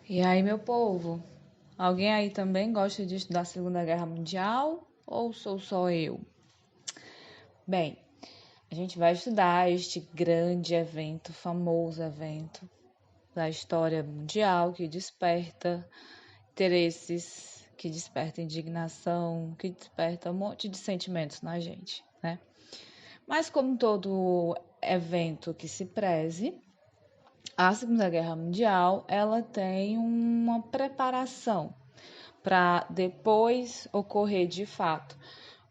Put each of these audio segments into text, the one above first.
E aí, meu povo? Alguém aí também gosta de estudar a Segunda Guerra Mundial ou sou só eu? Bem, a gente vai estudar este grande evento, famoso evento da história mundial que desperta interesses, que desperta indignação, que desperta um monte de sentimentos na gente, né? Mas como todo evento que se preze, a Segunda Guerra Mundial, ela tem uma preparação para depois ocorrer de fato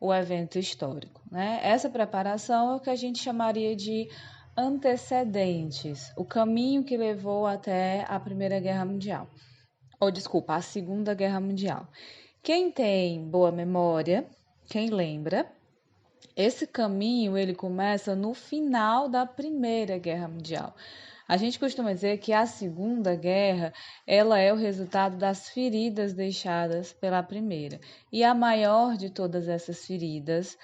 o evento histórico, né? Essa preparação é o que a gente chamaria de antecedentes, o caminho que levou até a Primeira Guerra Mundial, ou desculpa, a Segunda Guerra Mundial. Quem tem boa memória, quem lembra, esse caminho ele começa no final da Primeira Guerra Mundial. A gente costuma dizer que a Segunda Guerra, ela é o resultado das feridas deixadas pela Primeira. E a maior de todas essas feridas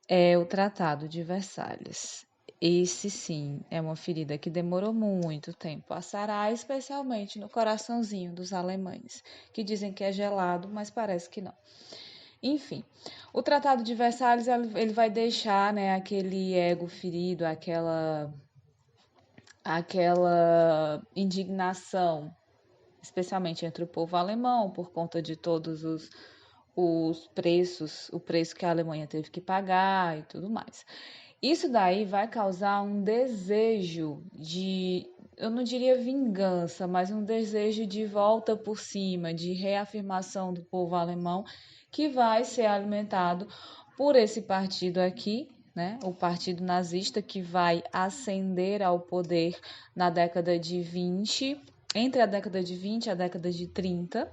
é o Tratado de Versalhes. Esse sim é uma ferida que demorou muito tempo a sarar, especialmente no coraçãozinho dos alemães, que dizem que é gelado, mas parece que não. Enfim, o Tratado de Versalhes ele vai deixar, né, aquele ego ferido, aquela indignação, especialmente entre o povo alemão, por conta de todos os preços, o preço que a Alemanha teve que pagar e tudo mais. Isso daí vai causar um desejo de, eu não diria vingança, mas um desejo de volta por cima, de reafirmação do povo alemão, que vai ser alimentado por esse partido aqui, né? O Partido Nazista, que vai ascender ao poder na década de 20, entre a década de 20 e a década de 30,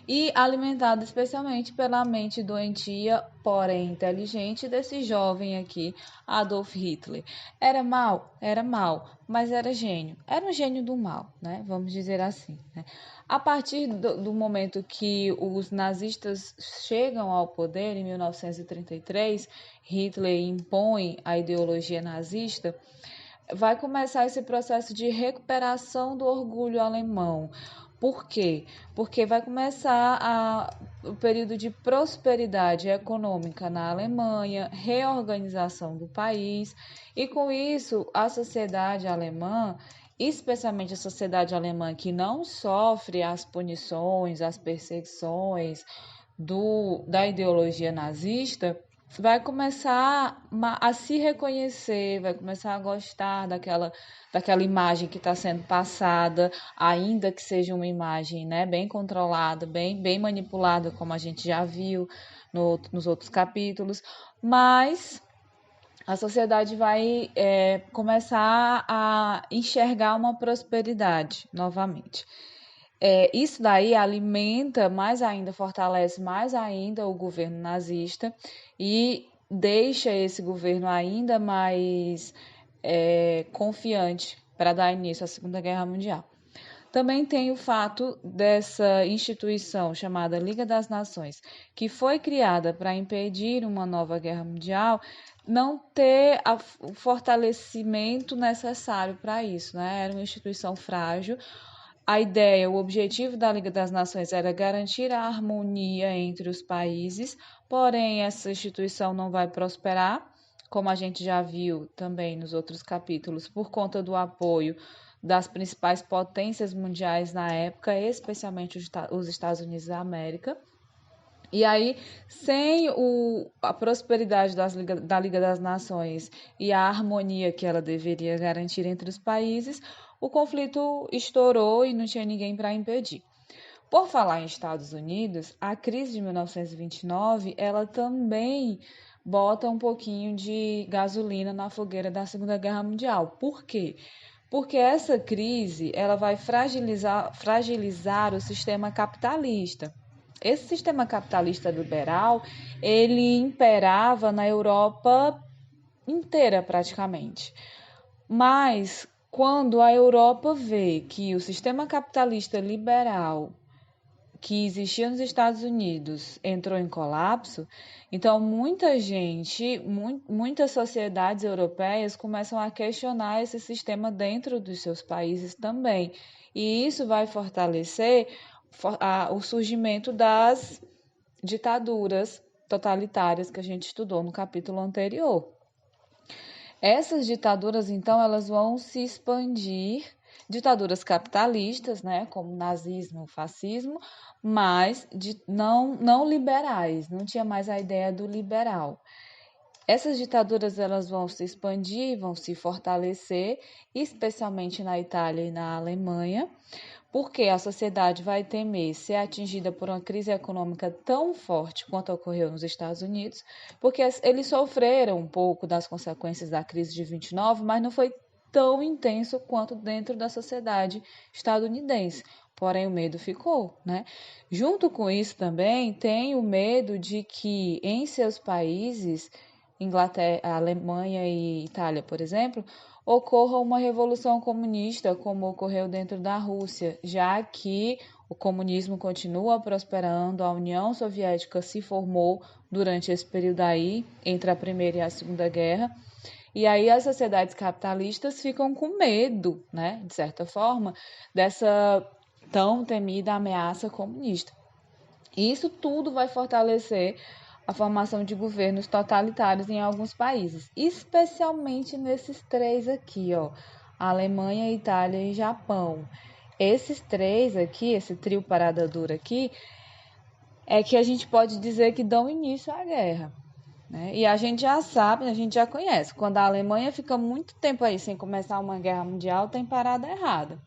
e alimentado especialmente pela mente doentia, porém inteligente, desse jovem aqui, Adolf Hitler. Era mal? Era mal, mas era gênio. Era um gênio do mal, né? Vamos dizer assim, né? A partir do momento que os nazistas chegam ao poder, em 1933, Hitler impõe a ideologia nazista, vai começar esse processo de recuperação do orgulho alemão. Por quê? Porque vai começar o período de prosperidade econômica na Alemanha, reorganização do país, e com isso a sociedade alemã, especialmente a sociedade alemã que não sofre as punições, as perseguições da ideologia nazista, vai começar a se reconhecer, vai começar a gostar daquela imagem que está sendo passada, ainda que seja uma imagem, né, bem controlada, bem manipulada, como a gente já viu nos outros capítulos, mas a sociedade vai começar a enxergar uma prosperidade novamente. Isso daí alimenta mais ainda, fortalece mais ainda o governo nazista e deixa esse governo ainda mais confiante para dar início à Segunda Guerra Mundial. Também tem o fato dessa instituição chamada Liga das Nações, que foi criada para impedir uma nova guerra mundial, não ter o fortalecimento necessário para isso, né? Era uma instituição frágil. A ideia, o objetivo da Liga das Nações era garantir a harmonia entre os países, porém essa instituição não vai prosperar, como a gente já viu também nos outros capítulos, por conta do apoio das principais potências mundiais na época, especialmente os Estados Unidos da América. E aí, sem a prosperidade da Liga das Nações e a harmonia que ela deveria garantir entre os países, o conflito estourou e não tinha ninguém para impedir. Por falar em Estados Unidos, a crise de 1929, ela também bota um pouquinho de gasolina na fogueira da Segunda Guerra Mundial. Por quê? Porque essa crise ela vai fragilizar o sistema capitalista. Esse sistema capitalista liberal, ele imperava na Europa inteira praticamente. Mas quando a Europa vê que o sistema capitalista liberal que existia nos Estados Unidos entrou em colapso, então muita gente, muitas sociedades europeias começam a questionar esse sistema dentro dos seus países também. E isso vai fortalecer o surgimento das ditaduras totalitárias que a gente estudou no capítulo anterior. Essas ditaduras, então, elas vão se expandir, ditaduras capitalistas, né, como nazismo, fascismo, mas não liberais, não tinha mais a ideia do liberal. Essas ditaduras elas vão se expandir, vão se fortalecer, especialmente na Itália e na Alemanha, porque a sociedade vai temer ser atingida por uma crise econômica tão forte quanto ocorreu nos Estados Unidos, porque eles sofreram um pouco das consequências da crise de 29, mas não foi tão intenso quanto dentro da sociedade estadunidense. Porém, o medo ficou, né? Junto com isso também tem o medo de que em seus países, Inglaterra, Alemanha e Itália, por exemplo, ocorra uma revolução comunista, como ocorreu dentro da Rússia, já que o comunismo continua prosperando, a União Soviética se formou durante esse período aí, entre a Primeira e a Segunda Guerra, e aí as sociedades capitalistas ficam com medo, né, de certa forma, dessa tão temida ameaça comunista. E isso tudo vai fortalecer a formação de governos totalitários em alguns países, especialmente nesses três aqui, ó, Alemanha, Itália e Japão. Esses três aqui, esse trio parada dura aqui, é que a gente pode dizer que dão início à guerra, né? E a gente já sabe, a gente já conhece, quando a Alemanha fica muito tempo aí sem começar uma guerra mundial, tem parada errada.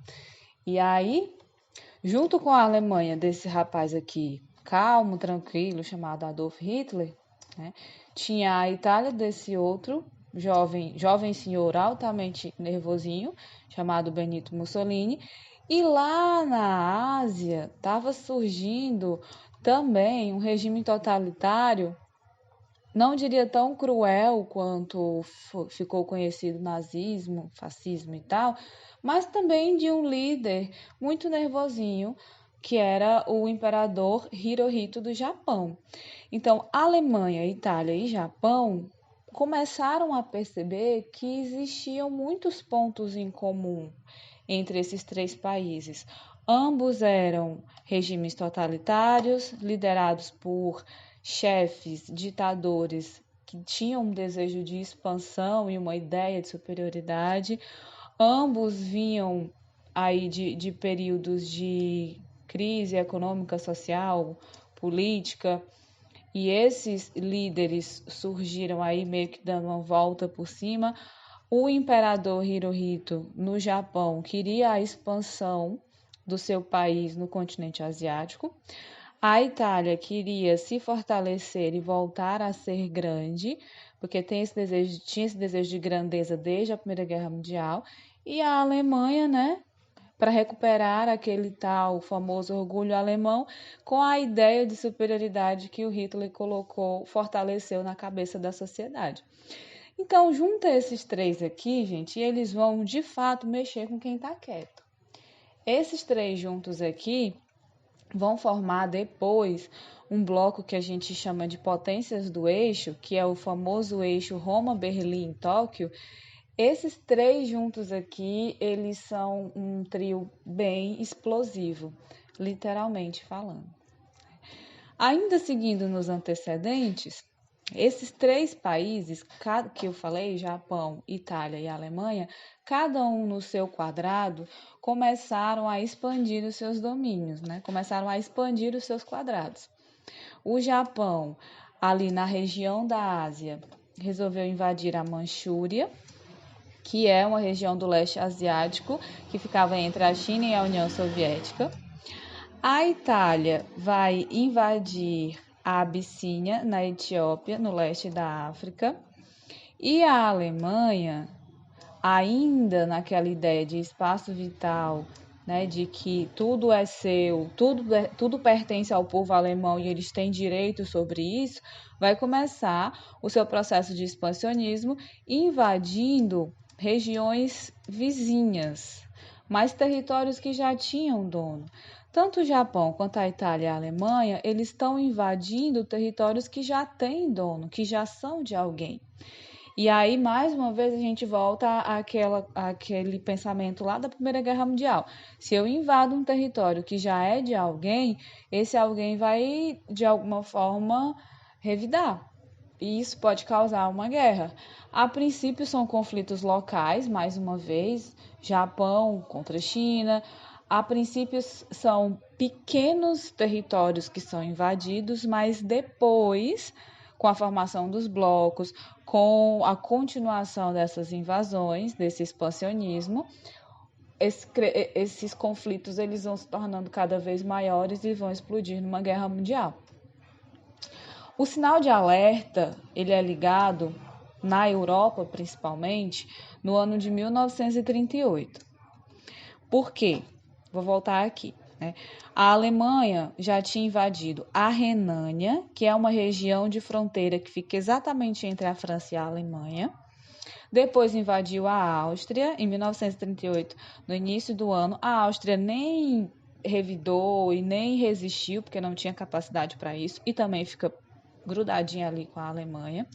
E aí, junto com a Alemanha desse rapaz aqui, calmo, tranquilo, chamado Adolf Hitler, né? Tinha a Itália desse outro jovem senhor altamente nervosinho, chamado Benito Mussolini, e lá na Ásia estava surgindo também um regime totalitário, não diria tão cruel quanto ficou conhecido nazismo, fascismo e tal, mas também de um líder muito nervosinho, que era o imperador Hirohito do Japão. Então, Alemanha, Itália e Japão começaram a perceber que existiam muitos pontos em comum entre esses três países. Ambos eram regimes totalitários, liderados por chefes, ditadores que tinham um desejo de expansão e uma ideia de superioridade. Ambos vinham aí de períodos de crise econômica, social, política, e esses líderes surgiram aí meio que dando uma volta por cima. O imperador Hirohito, no Japão, queria a expansão do seu país no continente asiático. A Itália queria se fortalecer e voltar a ser grande, porque tinha esse desejo de grandeza desde a Primeira Guerra Mundial. E a Alemanha, né, para recuperar aquele tal famoso orgulho alemão com a ideia de superioridade que o Hitler colocou, fortaleceu na cabeça da sociedade. Então, junta esses três aqui, gente, e eles vão de fato mexer com quem está quieto. Esses três juntos aqui vão formar depois um bloco que a gente chama de potências do eixo, que é o famoso eixo Roma, Berlim, Tóquio. Esses três juntos aqui, eles são um trio bem explosivo, literalmente falando. Ainda seguindo nos antecedentes, esses três países que eu falei, Japão, Itália e Alemanha, cada um no seu quadrado, começaram a expandir os seus domínios, né? Começaram a expandir os seus quadrados. O Japão, ali na região da Ásia, resolveu invadir a Manchúria, que é uma região do leste asiático que ficava entre a China e a União Soviética. A Itália vai invadir a Abissínia, na Etiópia, no leste da África. E a Alemanha, ainda naquela ideia de espaço vital, né, de que tudo é seu, tudo pertence ao povo alemão e eles têm direito sobre isso, vai começar o seu processo de expansionismo invadindo regiões vizinhas, mas territórios que já tinham dono. Tanto o Japão quanto a Itália e a Alemanha, eles estão invadindo territórios que já têm dono, que já são de alguém. E aí, mais uma vez, a gente volta àquele pensamento lá da Primeira Guerra Mundial. Se eu invado um território que já é de alguém, esse alguém vai, de alguma forma, revidar. E isso pode causar uma guerra. A princípio, são conflitos locais, mais uma vez, Japão contra China. A princípio, são pequenos territórios que são invadidos, mas depois, com a formação dos blocos, com a continuação dessas invasões, desse expansionismo, esses conflitos eles vão se tornando cada vez maiores e vão explodir numa guerra mundial. O sinal de alerta ele é ligado, na Europa principalmente, no ano de 1938. Por quê? Vou voltar aqui. A Alemanha já tinha invadido a Renânia, que é uma região de fronteira que fica exatamente entre a França e a Alemanha. Depois invadiu a Áustria, em 1938, no início do ano. A Áustria nem revidou e nem resistiu, porque não tinha capacidade para isso, e também fica grudadinha ali com a Alemanha.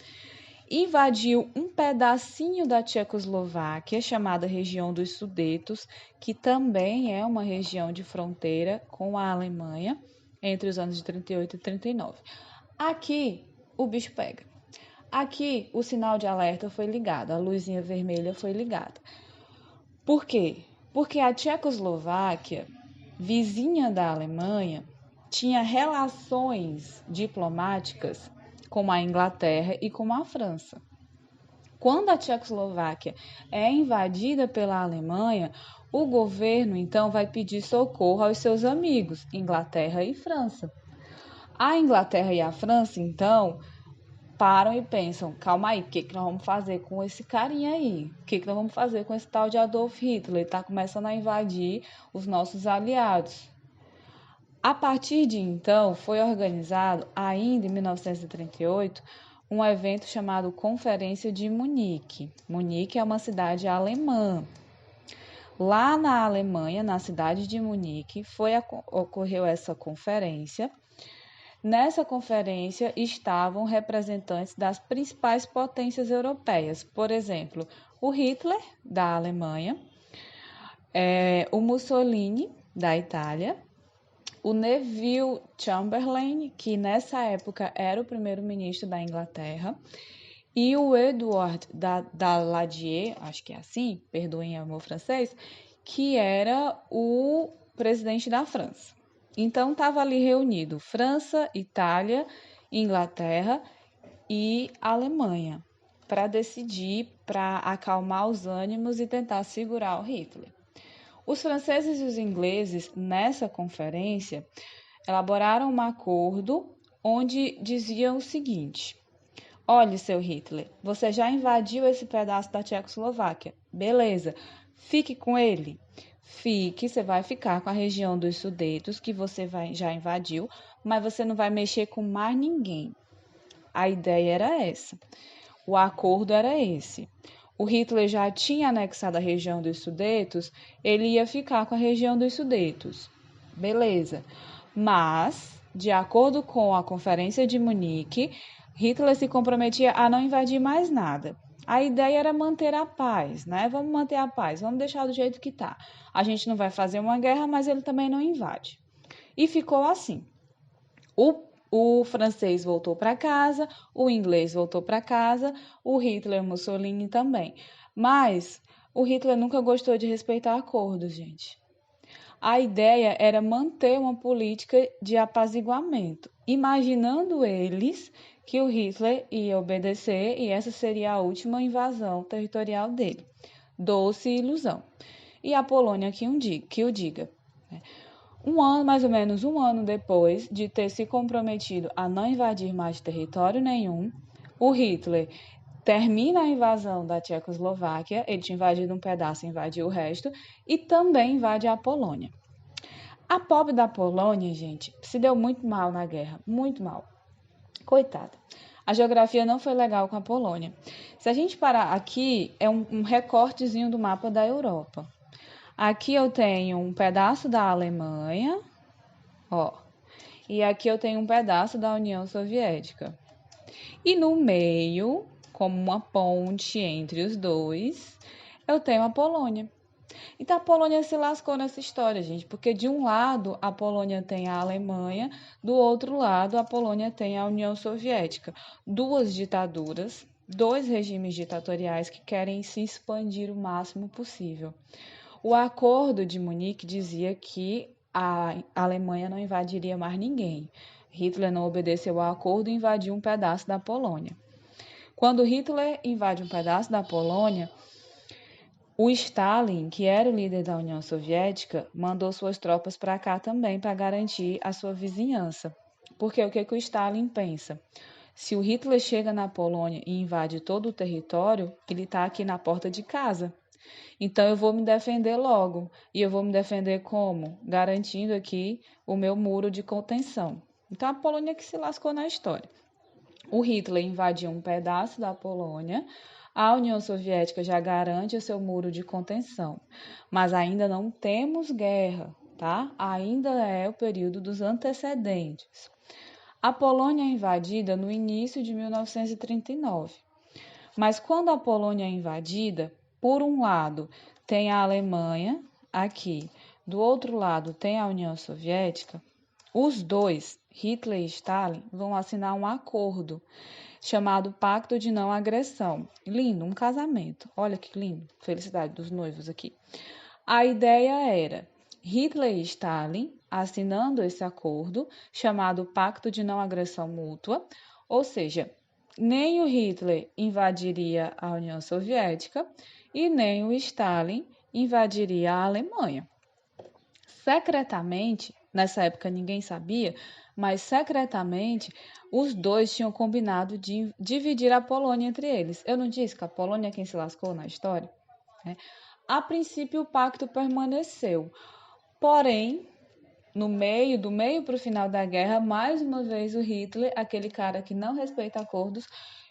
Invadiu um pedacinho da Tchecoslováquia, chamada região dos Sudetos, que também é uma região de fronteira com a Alemanha, entre os anos de 38 e 39. Aqui, o bicho pega. Aqui, o sinal de alerta foi ligado, a luzinha vermelha foi ligada. Por quê? Porque a Tchecoslováquia, vizinha da Alemanha, tinha relações diplomáticas com a Inglaterra e com a França. Quando a Tchecoslováquia é invadida pela Alemanha, o governo então vai pedir socorro aos seus amigos, Inglaterra e França. A Inglaterra e a França, então, param e pensam, calma aí, o que nós vamos fazer com esse carinha aí? O que nós vamos fazer com esse tal de Adolf Hitler? Ele está começando a invadir os nossos aliados. A partir de então, foi organizado, ainda em 1938, um evento chamado Conferência de Munique. Munique é uma cidade alemã. Lá na Alemanha, na cidade de Munique, ocorreu essa conferência. Nessa conferência estavam representantes das principais potências europeias, por exemplo, o Hitler, da Alemanha, o Mussolini, da Itália, o Neville Chamberlain, que nessa época era o primeiro-ministro da Inglaterra, e o Edward Daladier, acho que é assim, perdoem o meu francês, que era o presidente da França. Então, estava ali reunido França, Itália, Inglaterra e Alemanha para decidir, para acalmar os ânimos e tentar segurar o Hitler. Os franceses e os ingleses, nessa conferência, elaboraram um acordo onde diziam o seguinte: olhe, seu Hitler, você já invadiu esse pedaço da Tchecoslováquia. Beleza, fique com ele. Fique, você vai ficar com a região dos Sudetos, que você já invadiu, mas você não vai mexer com mais ninguém. A ideia era essa. O acordo era esse. O Hitler já tinha anexado a região dos Sudetos, ele ia ficar com a região dos Sudetos. Beleza. Mas, de acordo com a Conferência de Munique, Hitler se comprometia a não invadir mais nada. A ideia era manter a paz, né? Vamos manter a paz, vamos deixar do jeito que está. A gente não vai fazer uma guerra, mas ele também não invade. E ficou assim. O francês voltou para casa, o inglês voltou para casa, o Hitler e o Mussolini também. Mas o Hitler nunca gostou de respeitar acordos, gente. A ideia era manter uma política de apaziguamento, imaginando eles que o Hitler ia obedecer e essa seria a última invasão territorial dele. Doce ilusão. E a Polônia que o diga. Mais ou menos um ano depois de ter se comprometido a não invadir mais território nenhum, o Hitler termina a invasão da Tchecoslováquia, ele tinha invadido um pedaço, invadiu o resto, e também invade a Polônia. A pobre da Polônia, gente, se deu muito mal na guerra, muito mal. Coitada. A geografia não foi legal com a Polônia. Se a gente parar aqui, é um recortezinho do mapa da Europa. Aqui eu tenho um pedaço da Alemanha, Ó, e aqui eu tenho um pedaço da União Soviética. E no meio, como uma ponte entre os dois, eu tenho a Polônia. Então a Polônia se lascou nessa história, gente, porque de um lado a Polônia tem a Alemanha, do outro lado a Polônia tem a União Soviética. Duas ditaduras, dois regimes ditatoriais que querem se expandir o máximo possível. O Acordo de Munique dizia que a Alemanha não invadiria mais ninguém. Hitler não obedeceu ao acordo e invadiu um pedaço da Polônia. Quando Hitler invade um pedaço da Polônia, o Stalin, que era o líder da União Soviética, mandou suas tropas para cá também para garantir a sua vizinhança. Porque o que o Stalin pensa? Se o Hitler chega na Polônia e invade todo o território, ele está aqui na porta de casa. Então eu vou me defender logo. E eu vou me defender como? Garantindo aqui o meu muro de contenção. Então a Polônia que se lascou na história. O Hitler invadiu um pedaço da Polônia, a União Soviética já garante o seu muro de contenção, mas ainda não temos guerra, tá? Ainda é o período dos antecedentes. A Polônia é invadida no início de 1939, mas quando a Polônia é invadida, por um lado tem a Alemanha aqui, do outro lado tem a União Soviética, os dois, Hitler e Stalin, vão assinar um acordo chamado Pacto de Não Agressão. Lindo, um casamento. Olha que lindo. Felicidade dos noivos aqui. A ideia era Hitler e Stalin assinando esse acordo chamado Pacto de Não Agressão Mútua, ou seja, nem o Hitler invadiria a União Soviética e nem o Stalin invadiria a Alemanha. Secretamente, nessa época ninguém sabia, mas secretamente os dois tinham combinado de dividir a Polônia entre eles. Eu não disse que a Polônia é quem se lascou na história? Né? A princípio o pacto permaneceu, porém, do meio para o final da guerra, mais uma vez o Hitler, aquele cara que não respeita acordos,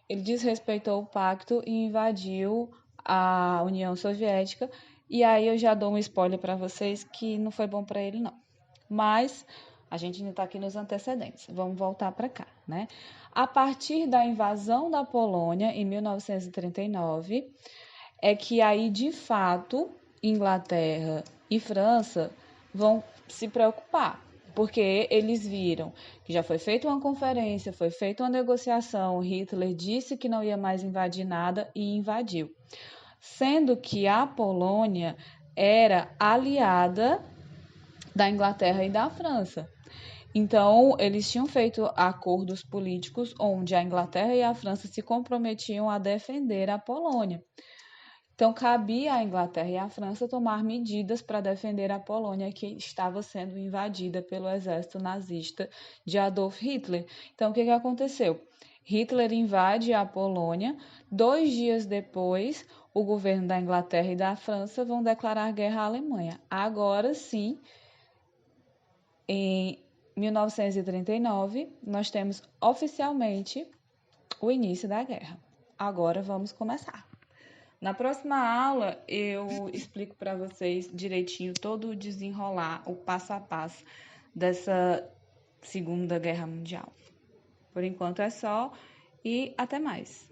ele desrespeitou o pacto e invadiu a União Soviética. E aí eu já dou um spoiler para vocês que não foi bom para ele, não. Mas a gente ainda está aqui nos antecedentes. Vamos voltar para cá, né? A partir da invasão da Polônia, em 1939, é que aí, de fato, Inglaterra e França vão se preocupar, porque eles viram que já foi feita uma conferência, foi feita uma negociação, Hitler disse que não ia mais invadir nada e invadiu. Sendo que a Polônia era aliada da Inglaterra e da França. Então, eles tinham feito acordos políticos onde a Inglaterra e a França se comprometiam a defender a Polônia. Então, cabia à Inglaterra e à França tomar medidas para defender a Polônia, que estava sendo invadida pelo exército nazista de Adolf Hitler. Então, o que aconteceu? Hitler invade a Polônia. 2 dias depois, o governo da Inglaterra e da França vão declarar guerra à Alemanha. Agora sim, em 1939, nós temos oficialmente o início da guerra. Agora vamos começar. Na próxima aula, eu explico para vocês direitinho todo o desenrolar, o passo a passo dessa Segunda Guerra Mundial. Por enquanto é só e até mais.